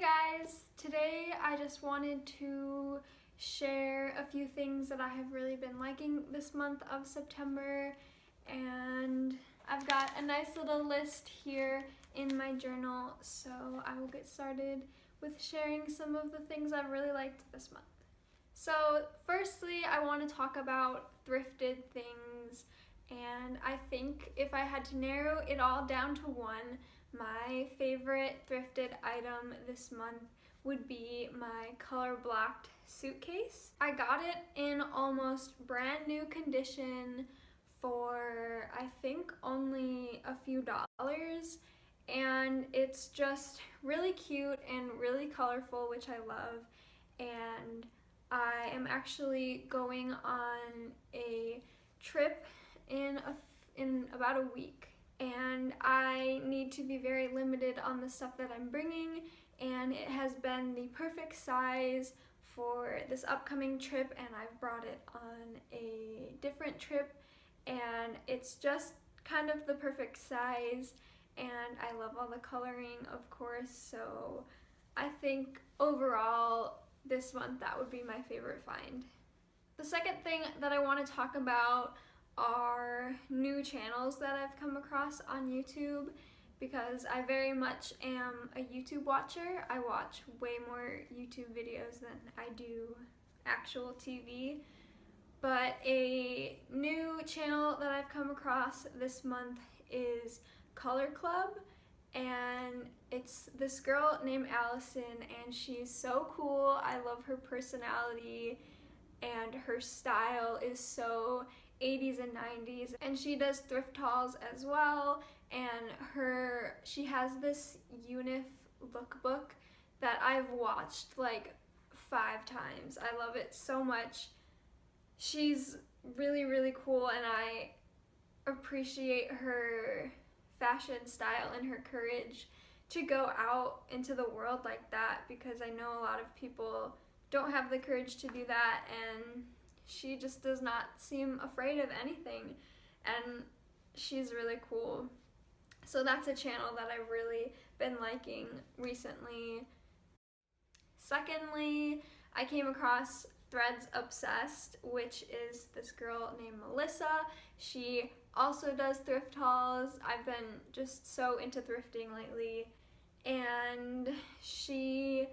guys! Today I just wanted to share a few things that I have really been liking this month of September, and I've got a nice little list here in my journal, so I will get started with sharing some of the things I've really liked this month. So firstly, I want to talk about thrifted things, and I think if I had to narrow it all down to one, my favorite thrifted item this month would be my color blocked suitcase. I got it in almost brand new condition for I think only a few dollars, and it's just really cute and really colorful, which I love. And I am actually going on a trip in about a week, and I need to be very limited on the stuff that I'm bringing, and it has been the perfect size for this upcoming trip, and I've brought it on a different trip, and it's just kind of the perfect size, and I love all the coloring, of course, so I think overall this month that would be my favorite find. The second thing that I want to talk about are new channels that I've come across on YouTube, because I very much am a YouTube watcher. I watch way more YouTube videos than I do actual TV. But a new channel that I've come across this month is Color Club, and it's this girl named Allison, and she's so cool. I love her personality, and her style is so 80s and 90s, and she does thrift hauls as well, and she has this Unif lookbook that I've watched like 5 times. I love it so much. She's really cool, and I appreciate her fashion style and her courage to go out into the world like that, because I know a lot of people don't have the courage to do that, and she just does not seem afraid of anything, and she's really cool. So that's a channel that I've really been liking recently. Secondly, I came across Threads Obsessed, which is this girl named Melissa. She also does thrift hauls. I've been just so into thrifting lately, and she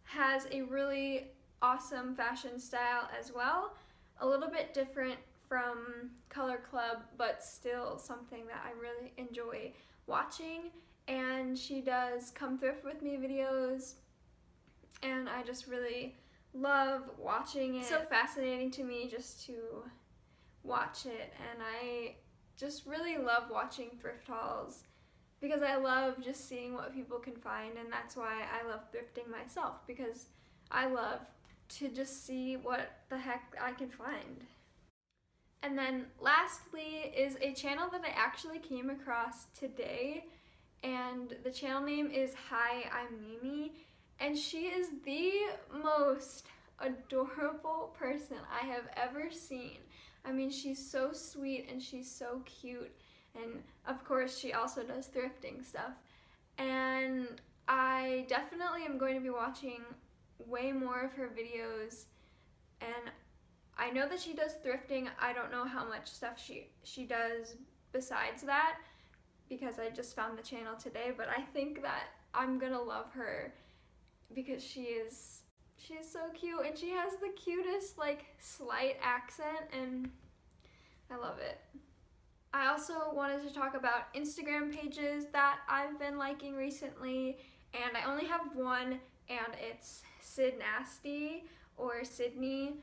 has a really awesome fashion style as well. A little bit different from Color Club, but still something that I really enjoy watching. And she does come thrift with me videos, and I just really love watching it. It's so fascinating to me just to watch it, and I just really love watching thrift hauls because I love just seeing what people can find, and that's why I love thrifting myself, because I love to just see what the heck I can find. And then lastly is a channel that I actually came across today, and the channel name is Hi, I'm Mimi, and she is the most adorable person I have ever seen. I mean, she's so sweet and she's so cute, and of course she also does thrifting stuff, and I definitely am going to be watching way more of her videos, and I know that she does thrifting. I don't know how much stuff she does besides that, because I just found the channel today, but I think that I'm gonna love her because she's so cute, and she has the cutest like slight accent, and I love it. I also wanted to talk about Instagram pages that I've been liking recently, and I only have one, and it's Sid Nasty, or Sydney.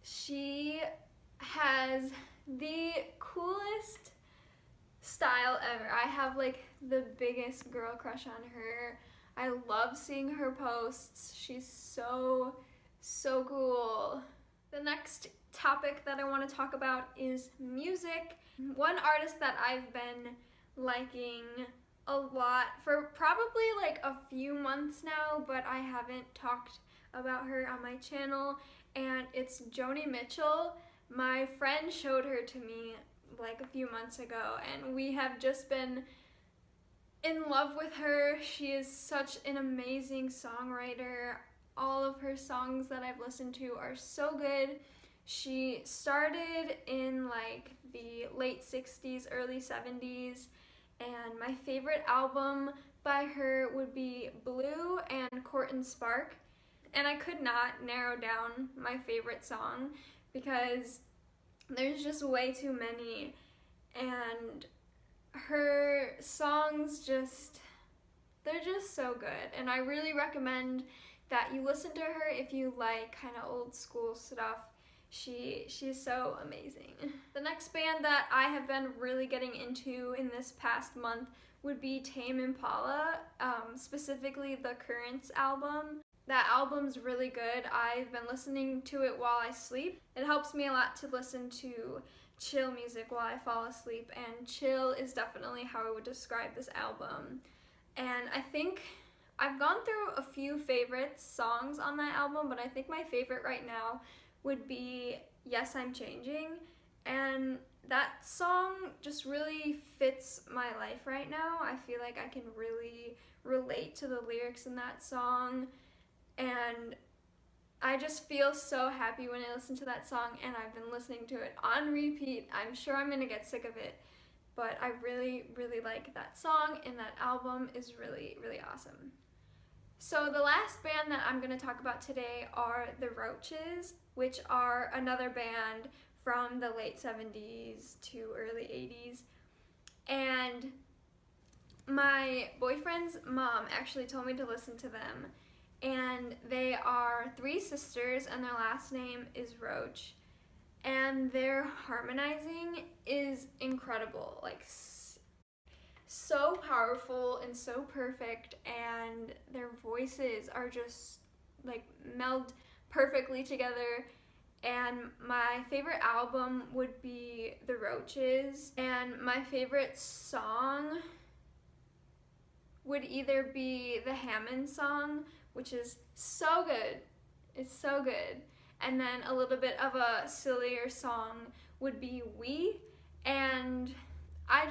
She has the coolest style ever. I have like the biggest girl crush on her. I love seeing her posts. She's so cool. The next topic that I want to talk about is music. One artist that I've been liking a lot for probably like a few months now, but I haven't talked about her on my channel, and it's Joni Mitchell. My friend showed her to me like a few months ago, and we have just been in love with her. She is such an amazing songwriter. All of her songs that I've listened to are so good. She started in like the late 60s, early 70s, and my favorite album by her would be Blue and Court and Spark. And I could not narrow down my favorite song because there's just way too many, and her songs they're just so good, and I really recommend that you listen to her if you like kind of old school stuff. She's so amazing. The next band that I have been really getting into in this past month would be Tame Impala, specifically the Currents album. That album's really good. I've been listening to it while I sleep. It helps me a lot to listen to chill music while I fall asleep, and chill is definitely how I would describe this album. And I think I've gone through a few favorite songs on that album, but I think my favorite right now would be Yes, I'm Changing. And that song just really fits my life right now. I feel like I can really relate to the lyrics in that song, and I just feel so happy when I listen to that song, and I've been listening to it on repeat. I'm sure I'm gonna get sick of it, but I really, really like that song, and that album is really, really awesome. So the last band that I'm gonna talk about today are the Roaches, which are another band from the late 70s to early 80s. And my boyfriend's mom actually told me to listen to them. And they are 3 sisters, and their last name is Roach. And their harmonizing is incredible, like so powerful and so perfect, and their voices are just like meld perfectly together. And my favorite album would be The Roaches, and my favorite song would either be the Hammond song, which is so good. It's so good. And then a little bit of a sillier song would be We. And I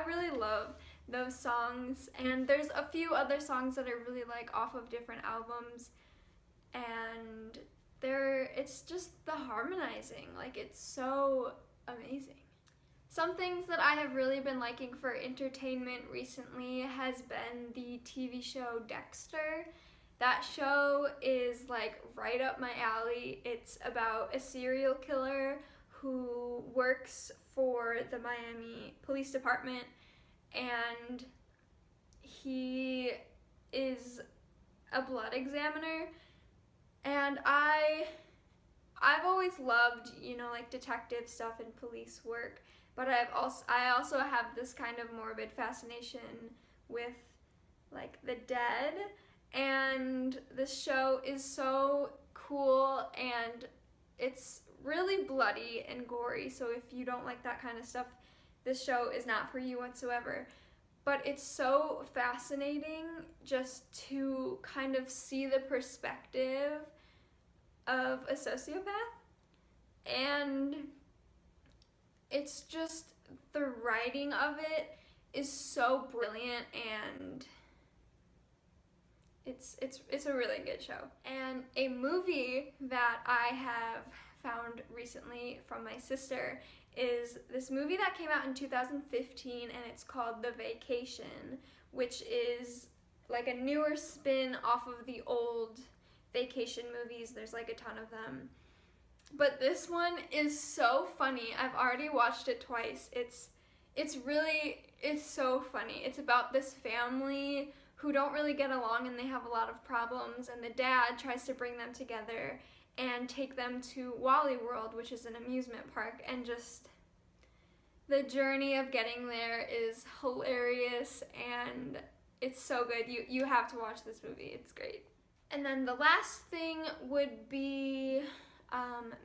really love those songs. And there's a few other songs that I really like off of different albums. And it's just the harmonizing. Like, it's so amazing. Some things that I have really been liking for entertainment recently has been the TV show Dexter. That show is like right up my alley. It's about a serial killer who works for the Miami Police Department, and he is a blood examiner. And I've always loved, like detective stuff and police work, but I also have this kind of morbid fascination with like the dead. And this show is so cool, and it's really bloody and gory, so if you don't like that kind of stuff, this show is not for you whatsoever. But it's so fascinating just to kind of see the perspective of a sociopath, and it's just, the writing of it is so brilliant, and it's a really good show. And a movie that I have found recently from my sister is this movie that came out in 2015, and it's called The Vacation, which is like a newer spin off of the old vacation movies. There's like a ton of them. But this one is so funny. I've already watched it twice. It's so funny. It's about this family who don't really get along, and they have a lot of problems, and the dad tries to bring them together and take them to Wally World, which is an amusement park, and just the journey of getting there is hilarious, and it's so good. You have to watch this movie. It's great. And then the last thing would be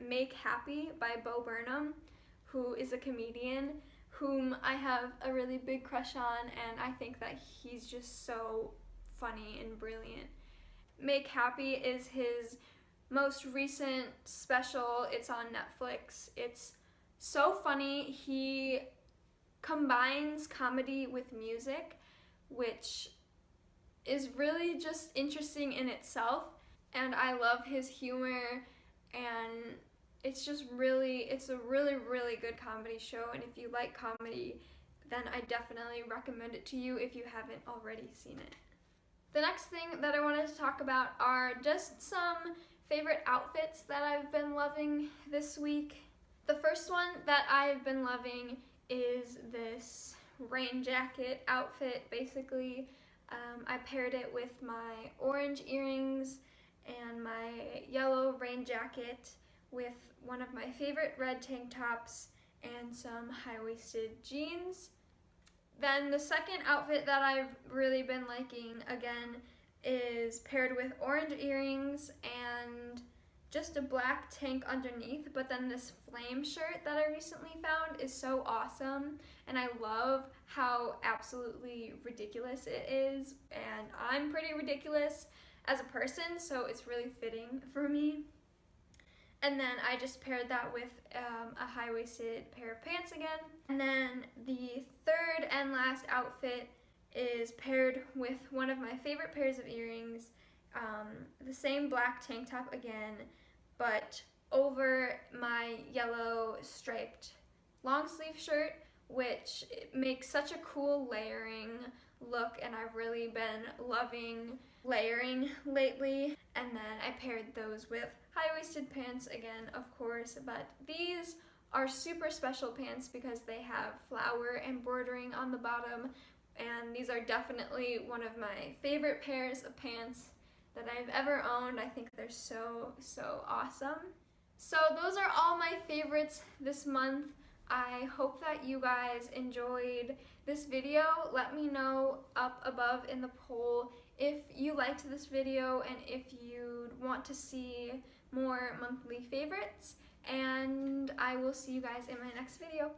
Make Happy by Bo Burnham, who is a comedian whom I have a really big crush on, and I think that he's just so funny and brilliant. Make Happy is his most recent special. It's on Netflix. It's so funny. He combines comedy with music, which is really just interesting in itself, and I love his humor, and it's a really good comedy show, and if you like comedy, then I definitely recommend it to you if you haven't already seen it. The next thing that I wanted to talk about are just some favorite outfits that I've been loving this week. The first one that I've been loving is this rain jacket outfit. Basically, I paired it with my orange earrings and my yellow rain jacket with one of my favorite red tank tops and some high-waisted jeans. Then the second outfit that I've really been liking, again, is paired with orange earrings and just a black tank underneath, but then this flame shirt that I recently found is so awesome, and I love how absolutely ridiculous it is, and I'm pretty ridiculous as a person, so it's really fitting for me. And then I just paired that with a high-waisted pair of pants again. And then the third and last outfit is paired with one of my favorite pairs of earrings, the same black tank top again, but over my yellow striped long sleeve shirt, which makes such a cool layering look, and I've really been loving layering lately. And then I paired those with high-waisted pants again, of course, but these are super special pants because they have flower embroidering on the bottom, and these are definitely one of my favorite pairs of pants that I've ever owned. I think they're so awesome. So those are all my favorites this month. I hope that you guys enjoyed this video. Let me know up above in the poll if you liked this video and if you'd want to see more monthly favorites, and I will see you guys in my next video.